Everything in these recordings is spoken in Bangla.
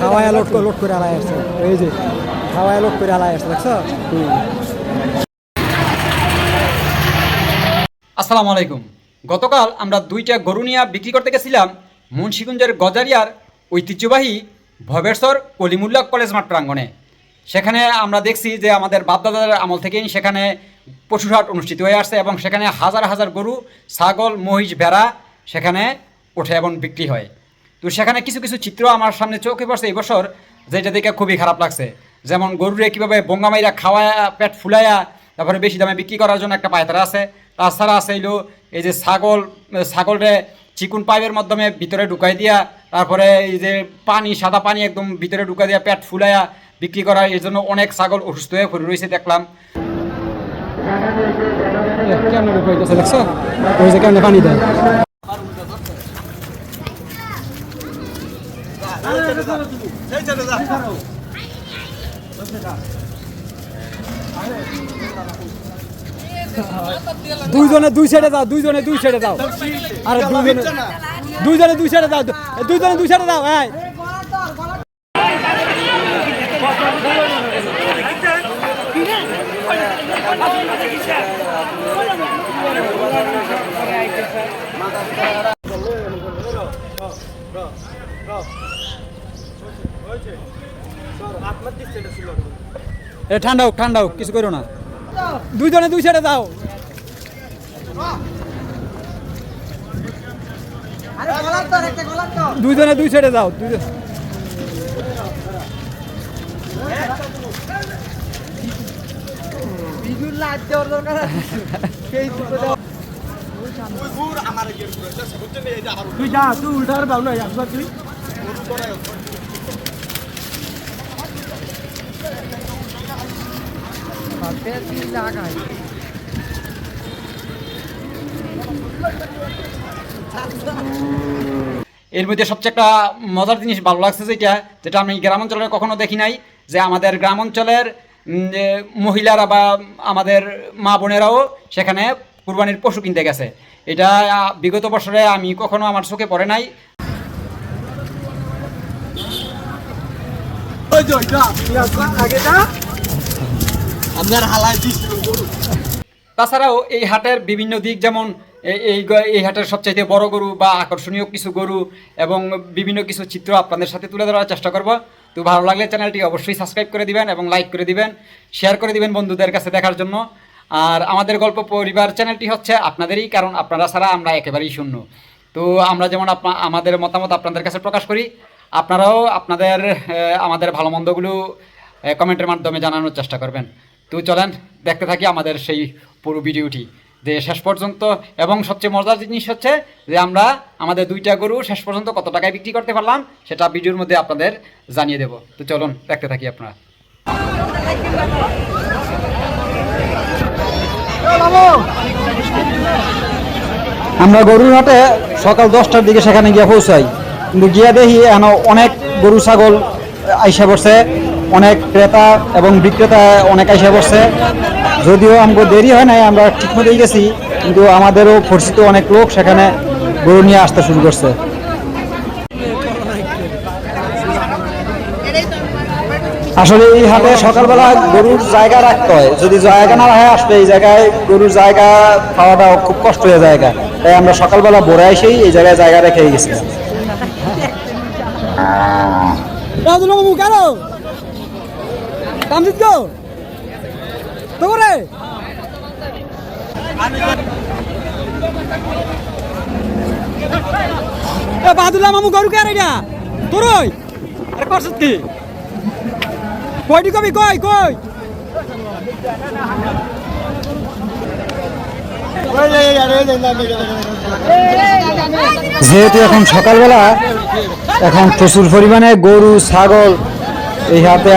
খাওয়ায় লোড করে আলাই আসছে, এই যে খাওয়ায় লোড করে আলাই আসছে, দেখছো? আসসালামু আলাইকুম। গতকাল আমরা দুইটা গরু নিয়ে বিক্রি করতে গেছিলাম মুন্সিগঞ্জের গজারিয়ার ঐতিহ্যবাহী ভবেশ্বর কলিমুল্লাহ কলেজ মাঠ প্রাঙ্গণে। সেখানে আমরা দেখছি যে আমাদের বাপদাদার আমল থেকেই সেখানে পশুহাট অনুষ্ঠিত হয়ে আসছে এবং সেখানে হাজার হাজার গরু, ছাগল, মহিষ, ভেড়া সেখানে ওঠে এবং বিক্রি হয়। তো সেখানে কিছু কিছু চিত্র আমার সামনে চোখে পড়ছে এই বছর, যেটা দেখে খুবই খারাপ লাগছে। যেমন গরুরে কীভাবে বঙ্গামাইরা খাওয়ায়া পেট ফুলাইয়া তারপরে বেশি দামে বিক্রি করার জন্য একটা পায়তারা আছে। তাছাড়া আছে এলো এই যে ছাগলরে চিকুন পাইপের মাধ্যমে ভিতরে ঢুকাই দিয়া, তারপরে এই যে পানি, সাদা পানি একদম ভিতরে ঢুকাই দিয়া পেট ফুলাইয়া বিক্রি করা, এর জন্য অনেক ছাগল অসুস্থ হয়ে পড়ে রয়েছে দেখলাম। কেমন পানি দেয় দুইজনে দুই সাইডে যাও, দুইজনে দুই সাইডে যাও, আরে দুইজনে দুই সাইডে যাও, দুইজনে দুই সাইডে যাও। এই ঠান্ডা হোক, ঠান্ডা হোক, কিছু করো না। দুইজনে দুই সাইডে যাও। দুইজনে দুই সাইডে যাও। এর মধ্যে সবচেয়ে একটা মজার জিনিস ভালো লাগছে যেটা আমি গ্রামাঞ্চলে কখনো দেখি নাই, যে আমাদের গ্রামাঞ্চলের মহিলারা বা আমাদের মা বোনেরাও সেখানে কুরবানির পশু কিনতে গেছে। এটা বিগত বছরে আমি কখনো আমার চোখে পড়ে নাই। তাছাড়াও এই হাটের বিভিন্ন দিক, যেমন এই হাটের সবচাইতে বড় গরু বা আকর্ষণীয় কিছু গরু এবং বিভিন্ন কিছু চিত্র আপনাদের সাথে তুলে ধরার চেষ্টা করব। তো ভালো লাগলে চ্যানেলটি অবশ্যই সাবস্ক্রাইব করে দিবেন এবং লাইক করে দিবেন, শেয়ার করে দিবেন বন্ধুদের কাছে দেখার জন্য। আর আমাদের গল্প পরিবার চ্যানেলটি হচ্ছে আপনাদেরই, কারণ আপনারা ছাড়া আমরা একেবারেই শূন্য। তো আমরা যেমন আমাদের মতামত আপনাদের কাছে প্রকাশ করি, আপনারাও আমাদের ভালো মন্দগুলো কমেন্টের মাধ্যমে জানানোর চেষ্টা করবেন। তো চলেন দেখতে থাকি আমাদের সেই পুরো ভিডিওটি যে শেষ পর্যন্ত। এবং সবচেয়ে মজার জিনিস হচ্ছে যে আমরা আমাদের দুইটা গরু শেষ পর্যন্ত কত টাকায় বিক্রি করতে পারলাম সেটা ভিডিওর মধ্যে আপনাদের জানিয়ে দেব। তো চলুন দেখতে থাকি আপনারা। আমরা গরুর হাটে সকাল 10টার দিকে সেখানে গিয়ে পৌঁছাই, কিন্তু গিয়া দেখি এখন অনেক গরু ছাগল আইসা পড়ছে, অনেক ক্রেতা এবং বিক্রেতা অনেক আইসা পড়ছে। যদিও আমাকে দেরি হয় নাই, আমরা ঠিক মতোই গেছি, কিন্তু আমাদেরও পরিচিত অনেক লোক সেখানে গরু নিয়ে আসতে শুরু করছে। আসলে এই হাটে সকালবেলা গরুর জায়গা রাখতে হয়, যদি জায়গা না রাখে আসলে এই জায়গায় গরুর জায়গা পাওয়াটা খুব কষ্ট হয়ে জায়গা, তাই আমরা সকালবেলা ভোরে এসেই এই জায়গায় জায়গা রেখে গেছি। বাদুল্লাহ মামু গরু কে রেগা তোর করছিস কি? কয়টি কবি কই কই যেহেতু এখন সকালবেলা, এখন প্রচুর পরিমাণে গরু ছাগল এই হাতে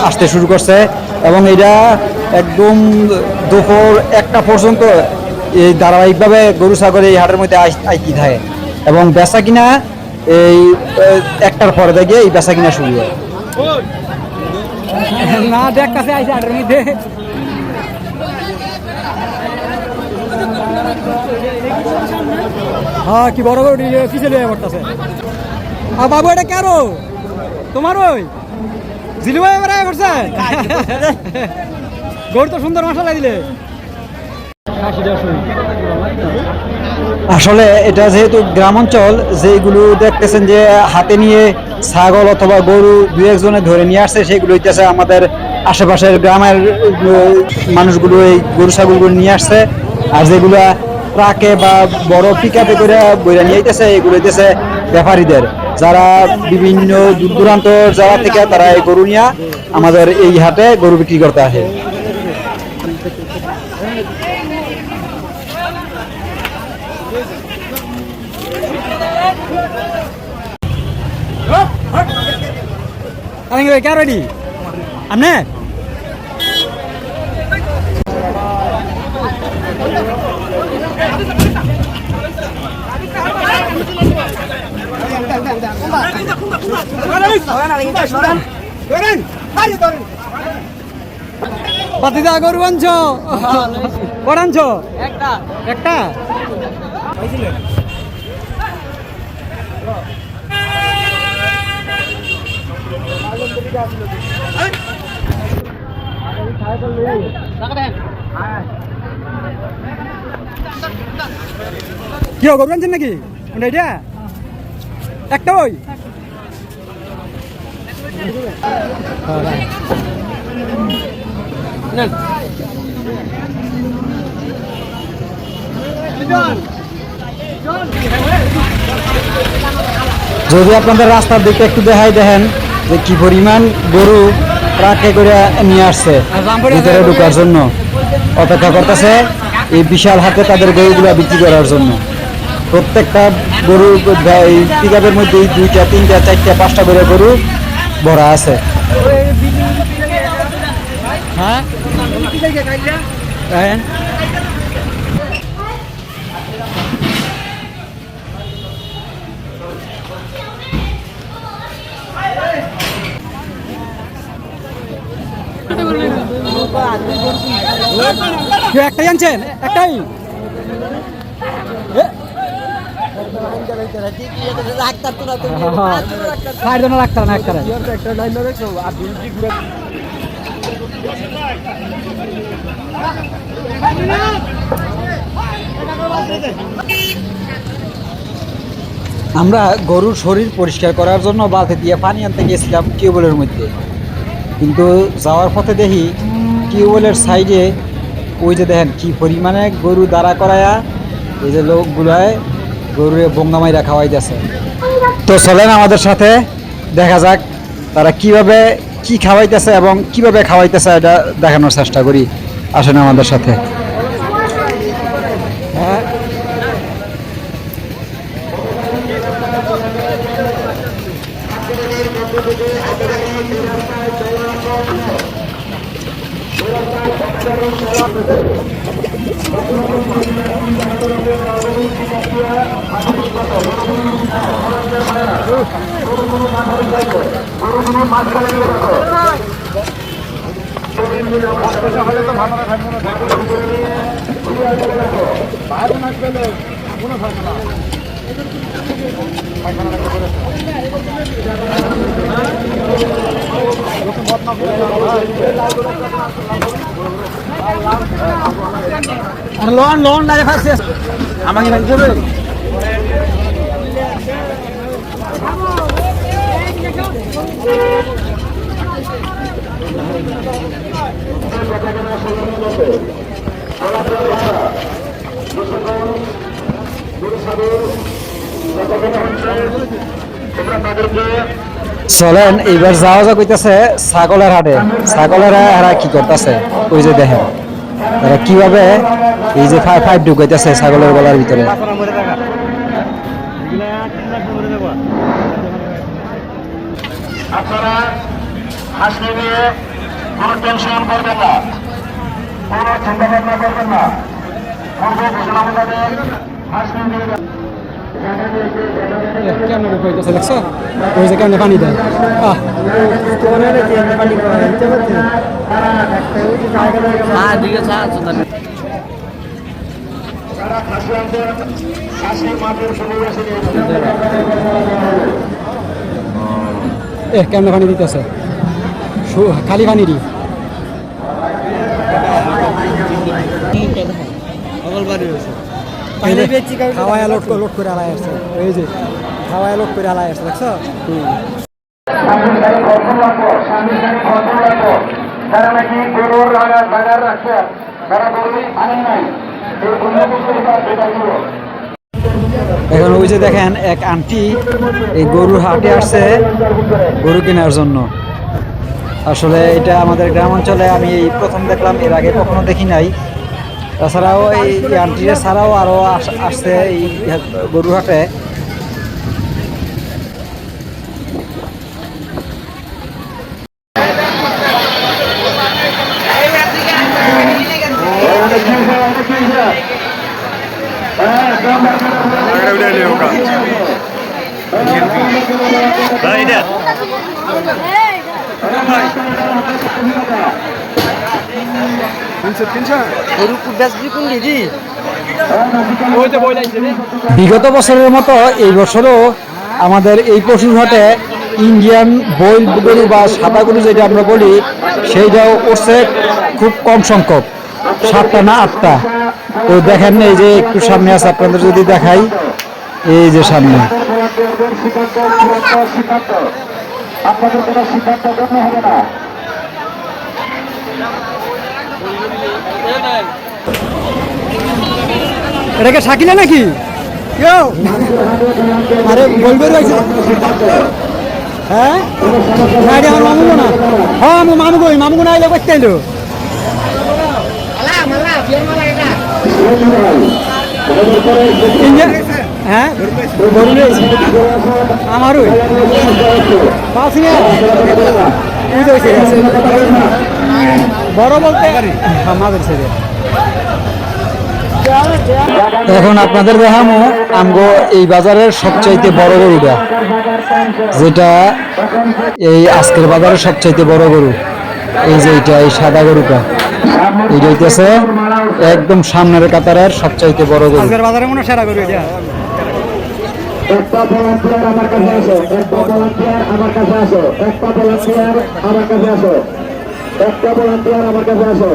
আসতে শুরু করছে এবং এটা একদম দুপুর 1টা পর্যন্ত এই ধারাবাহিকভাবে গরু ছাগল এই হাটের মধ্যে আইতে থাকে এবং বেচা কিনা এই 1টার পরে থেকে এই বেচা কিনা শুরু হয়। না দেখ কাছে আইসে হাটের মধ্যে হ্যাঁ কি বড় বড় পিছিয়ে লিয়ে পড়তেছে। আর বাবু এটা কারো তোমার ওই জিলু ভাই এবার করছে গরু তো সুন্দর মশলা দিলে। আসলে এটা যেহেতু গ্রাম অঞ্চল, যেগুলো দেখতেছেন যে হাতে নিয়ে ছাগল অথবা গরু দু একজনে ধরে নিয়ে আসছে, সেগুলো হইতেছে আমাদের আশেপাশের গ্রামের মানুষগুলো এই গরু ছাগলগুলো নিয়ে আসছে। আর যেগুলা ট্রাকে বা বড় পিকআপে করে বইরা নিয়ে আইতেছে, এগুলো হইতেছে ব্যাপারীদের, যারা বিভিন্ন দূর দূরান্ত জায়গা থেকে তারা এই গরু নিয়ে আমাদের এই হাটে গরু বিক্রি করতে আসে। क्या रेडी हमने পাতিদা গরু আনছো কটা আনছো? একটা কি গরু আনছেন নাকি? এটা একটা ওই যদি আপনাদের রাস্তার দিকে একটু দেখাই, দেখেন যে কি পরিমাণ গরু ট্রাকে করে নিয়ে আসছে ভিতরে ঢোকার জন্য, অপেক্ষা করতেছে এই বিশাল হাতে তাদের গরুগুলা বিক্রি করার জন্য। প্রত্যেকটা গরু এই পিকআপের মধ্যে 2টা 3টা 4টা 5টা করে গরু ভরা আছে। হ্যাঁ একটাই আনছেন? একটাই রাখতাম না একটা আমরা গরুর শরীর পরিষ্কার করার জন্য বালতি দিয়ে পানি আনতে গিয়েছিলাম টিউবওয়েলের মধ্যে, কিন্তু যাওয়ার পথে দেখি টিউবওয়েলের সাইডে ওই যে দেখেন কি পরিমাণে গরু দাঁড়া করায়া এই যে লোকগুলায় গরুরে বঙ্গামাইরা খাওয়াইতেছে। তো চলেন আমাদের সাথে দেখা যাক তারা কিভাবে কি খাওয়াইতেছে এবং কিভাবে খাওয়াইতেছে এটা দেখানোর চেষ্টা করি। আসেন আমাদের সাথে। হ্যাঁ লোন লোন না দেখাচ্ছে আমাকে ভাই দেবে। চলেন এইবার যাওয়া যা কইতেছে ছাগলের হাটে। ছাগলের হারা কি করতেছে ওই যে দেখেন তারা কিভাবে এই যে ফাইভ ঢুকাইতেছে ছাগলের গলার ভিতরে। আপনারা হাঁস নিয়ে কোনো টেনশন করবেন না, কোনো চিন্তা ভাবনা করবেন না। পূর্ব ঘোষণা মোতাবেক হাঁস নিয়ে কেমন ঢুকাইতেছে দেখছো ওই যে কেমন পানি দেয়। তারা খাসি আনবেন, খাসি মাঠের পরিবেশে নিয়ে যাবেন। কেমন পানি দিতেছে খালি পানি দি খাওয়ায় লোড করে আলাই আসছে এই যে খাওয়ায় লোড করে আলাই আসছে দেখছো সামনে খবর রাখবো, সামনে খবর রাখবো। যারা নাকি গরুর বাজার রাখছেন, তারা গরুই আনেন নাই, এই এটা দিব। এখন ওই যে দেখেন এক আন্টি এই গরুর হাটে আসছে গরু কেনার জন্য। আসলে এটা আমাদের গ্রাম অঞ্চলে আমি এই প্রথম দেখলাম, এর আগে কখনো দেখি নাই। তাছাড়াও এই আন্টিরা ছাড়াও আরও আসছে এই গরুর হাটে। বিগত বছরের মতো এই বছরও আমাদের এই পশুর হাটে ইন্ডিয়ান বইল গরু বা সাদা গরু যেটা আমরা বলি সেইটাও করছে খুব কম সংখ্যক, 7টা না 8টা। তো দেখেন এই যে একটু সামনে আছে, আপনাদের যদি দেখাই এই যে সামনে। আপনাদের কোনো সিদ্ধান্ত গ্রহণ হবে না। এটাকে শাকিলা নাকি আরে বলবে হ্যাঁ আমার মামুগো না, হ্যাঁ আমার মামুগো না এলে করতে এলো হ্যাঁ আমারও পাচ্ছি না বড় বলতে আমাদের ছেড়ে। এখন আপনাদের দেখামো আমগো এই বাজারের সবচাইতে বড় গরুটা, যেটা এই আজকের বাজারের সবচাইতে বড় গরু। এই যে এইটা এই সাদা গরুটা, এইটা হইতেছে একদম সামনের কাতারের সবচাইতে বড় গরু। আজকের বাজারে মনে সেরা গরু এটা। একটা ভলান্টিয়ার আমার কাছে আসো, একটা ভলান্টিয়ার আমার কাছে আসো, একটা ভলান্টিয়ার আমার কাছে আসো, একটা ভলান্টিয়ার আমার কাছে আসো।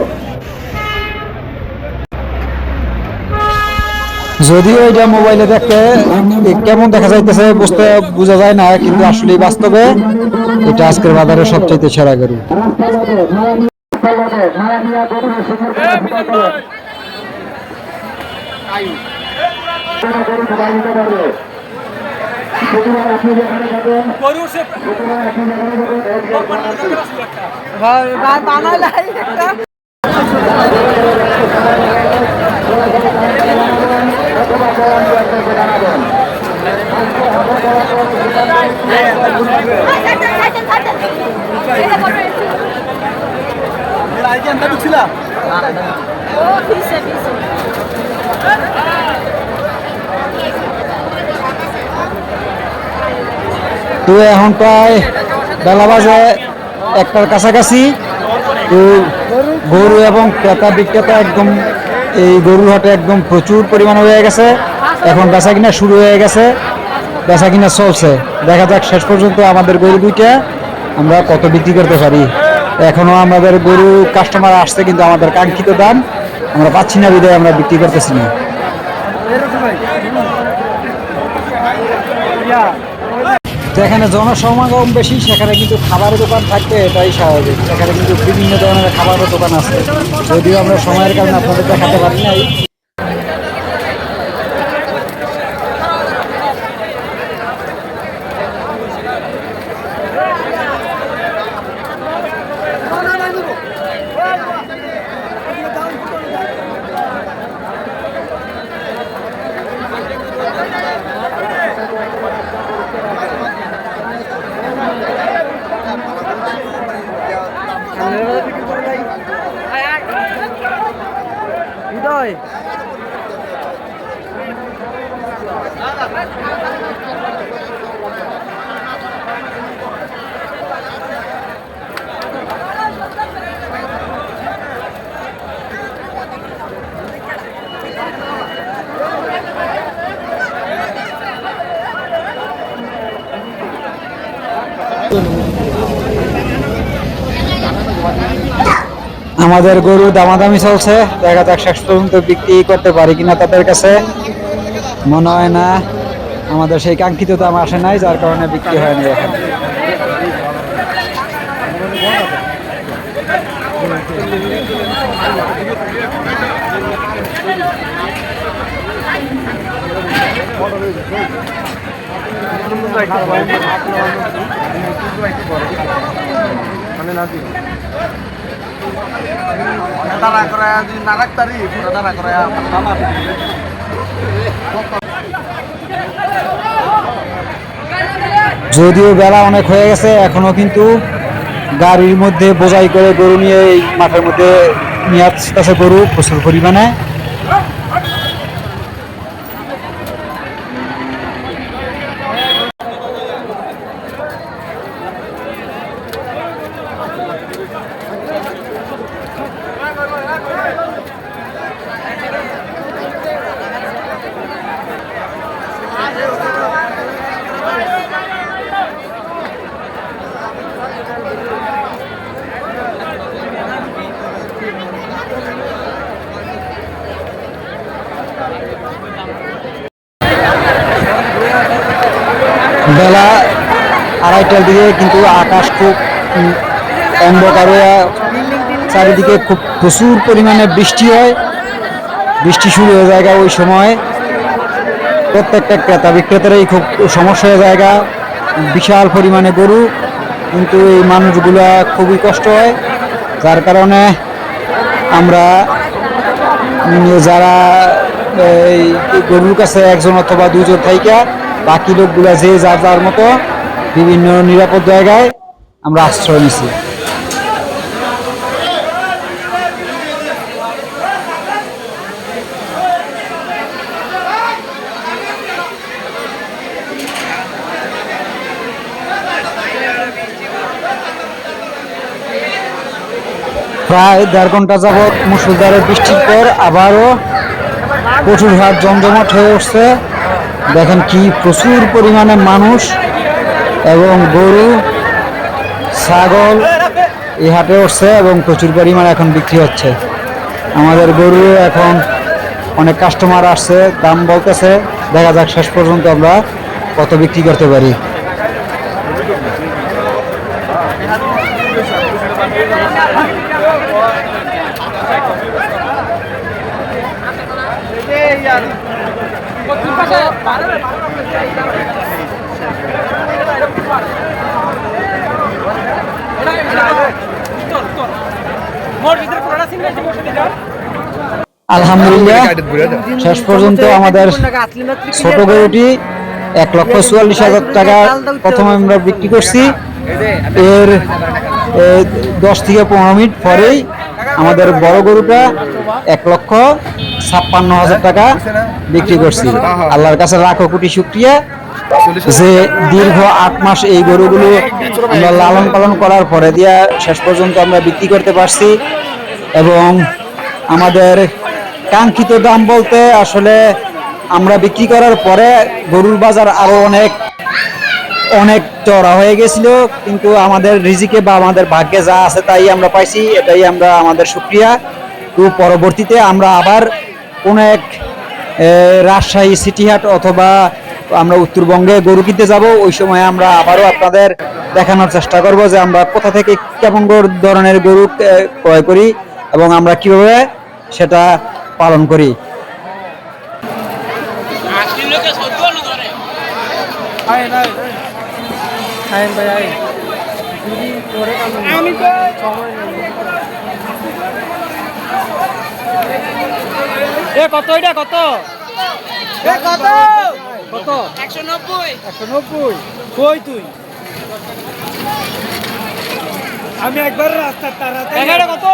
যদিও এটা মোবাইলে দেখতে কেমন দেখা যাইতেছে বুঝতে বোঝা যায় না, কিন্তু আসলে বাস্তবে এটা আজকের বাজারে সবচেয়ে সেরা গরু। তো এখন প্রায় বেলা বাজে 1টার কাছাকাছি। তো গরু এবং ক্রেতা বিক্রেতা একদম এই গরুর হাটে একদম প্রচুর পরিমাণে হয়ে গেছে। এখন বেচা কিনা শুরু হয়ে গেছে, বেচা কিনা চলছে। দেখা যাক শেষ পর্যন্ত আমাদের গরু দুইটা আমরা কত বিক্রি করতে পারি। এখনো আমাদের গরু কাস্টমার আসছে, কিন্তু আমাদের কাঙ্ক্ষিত দাম আমরা পাচ্ছি না, বিধায় আমরা বিক্রি করতেছি না। যেখানে জনসমাগম বেশি সেখানে কিন্তু খাবারের দোকান থাকবে, এটাই স্বাভাবিক। সেখানে কিন্তু বিভিন্ন ধরনের খাবারের দোকান আছে, যদিও আমরা সময়ের কারণে আপনাদের দেখাতে পারি নাই। আমাদের গরু দামাদামি চলছে, দেখা যাক শেষ পর্যন্ত বিক্রি করতে পারি কিনা। তাদের কাছে মনে হয় না আমাদের সেই কাঙ্ক্ষিত দাম আসে নাই, যার কারণে বিক্রি হয়নি এখন। যদিও বেলা অনেক হয়ে গেছে, এখনো কিন্তু গাড়ির মধ্যে বোঝাই করে গরু নিয়ে এই মাঠের মধ্যে নিয়ে আসতেছে গরু প্রচুর পরিমাণে। বেলা 2:30টার দিকে কিন্তু আকাশ খুব অন্ধকার হয়ে, চারিদিকে খুব প্রচুর পরিমাণে বৃষ্টি হয়, বৃষ্টি শুরু হয়ে যায় ওই সময়। প্রত্যেকটা ক্রেতা বিক্রেতারই খুব সমস্যা হয়ে যায়, বিশাল পরিমাণে গরু, কিন্তু এই মানুষগুলা খুবই কষ্ট হয়। যার কারণে আমরা যারা এই গরুর কাছে একজন অথবা দুজন থাইকা, বাকি লোকগুলা যে যার যার মতো বিভিন্ন নিরাপদ জায়গায় আমরা আশ্রয় নিছি। প্রায় 1.5 ঘন্টা যাবৎ মুষলধারে বৃষ্টির পর আবারও প্রচুর হাট জমজমাট হয়ে উঠছে। দেখেন কি প্রচুর পরিমাণে মানুষ এবং গরু ছাগল এই হাটে উঠছে এবং প্রচুর পরিমাণে এখন বিক্রি হচ্ছে। আমাদের গরু এখন অনেক কাস্টমার আসছে, দাম বলতেছে, দেখা যাক শেষ পর্যন্ত আমরা কত বিক্রি করতে পারি। আলহামদুলিল্লাহ শেষ পর্যন্ত আমাদের ছোট গরুটি 1,44,000 টাকা প্রথমে আমরা বিক্রি করছি। এর 10 থেকে 15 মিনিট পরেই আমাদের বড় গরুটা 1,56,000 টাকা বিক্রি করছি। আল্লাহর কাছে লাখো কোটি শুকরিয়া যে দীর্ঘ 8 মাস এই গরুগুলো আমরা লালন পালন করার পরে দিয়া শেষ পর্যন্ত আমরা বিক্রি করতে পারছি। এবং আমাদের কাঙ্ক্ষিত দাম বলতে আসলে আমরা বিক্রি করার পরে গরুর বাজার আরো অনেক চড়া হয়ে গেছিল, কিন্তু আমাদের রিজিকে বা আমাদের ভাগ্যে যা আছে তাই আমরা পাইছি, এটাই আমরা আমাদের শুকরিয়া। তো পরবর্তীতে আমরা আবার কোনো এক রাজশাহী সিটি হাট অথবা আমরা উত্তরবঙ্গে গরু কিনতে যাব, ওই সময় আমরা আবারও আপনাদের দেখানোর চেষ্টা করব যে আমরা কোথা থেকে কেমন ধরনের গরু ক্রয় করি এবং আমরা কিভাবে সেটা পালন করি। কত এটা কত কত কত 190 কই তুই আমি একবার রাস্তা তাড়াতাড়ি কত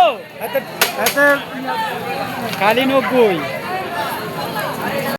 খালি 90